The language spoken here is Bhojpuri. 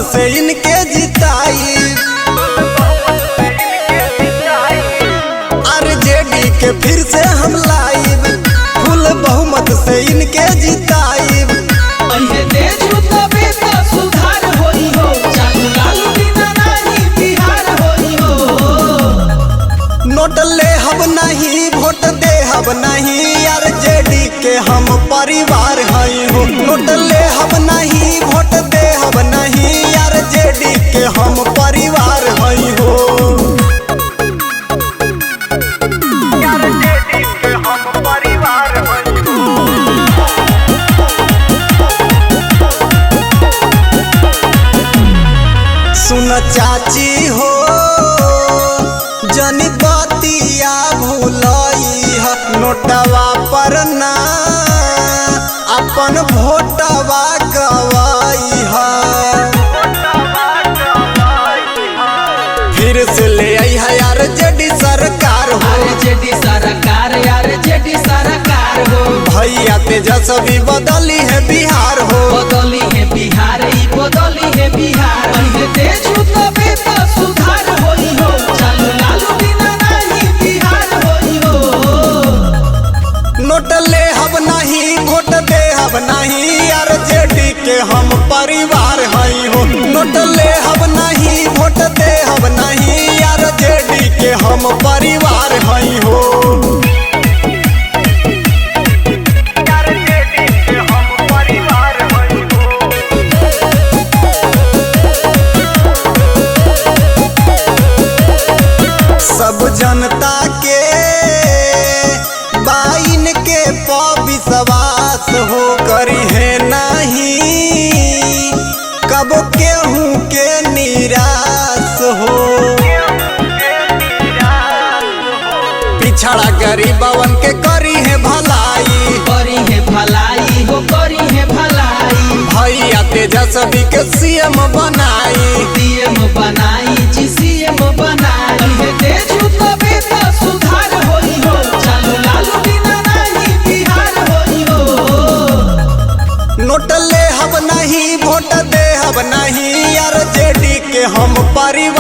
बहुमत से इनके जिताई। आरजेडी के फिर से हम लाइब, फुल बहुमत से इनके जिताई। नोट ले हब नहीं, वोट दे हब नहीं, आरजेडी के हम परिवार हई हो। नोट ले हब नहीं, वोट दे हब नहीं, आरजेडी के हम परिवार हई हो। आरजेडी के हम परिवार हई हो। सुन चाची हो जनी बतिया भूलई है, नोटवा पर ना अपन वोटवा गवाई है। फिर से ले आई है आरजेडी सरकार हो। आरजेडी सरकार, आरजेडी सरकार हो। भैया तेजस्वी बदली है बिहार हो। बदली है बिहार, बदली है बिहार। तेज तबे तो सुधार होई हो, चलो लालू बिना नहीं बिहार होई हो। नोट ले हब नहीं, वोट दे हब नहीं, आरजेडी के हम परिवार हई हो। नोट ले हब नहीं, वोट दे हब नहीं, आरजेडी के हम परिवार हई हो। आरजेडी के हम परिवार हई हो। सब जनता के बाइन के विश्वास हो, करी है नहीं कब केहू के निराश हो। पिछड़ा गरीबवन के करी है भलाई, करी है भलाई हो, करी है भलाई। भैया तेजस्वी के सीएम बनाई, सीएम बनाई जी, सीएम बनाई। तेज तबे तो सुधार होई हो, चलो लालू बिना नहीं बिहार होई हो। नोट ले हब नहीं, वोट दे हब नहीं, आरजेडी के हम परिवार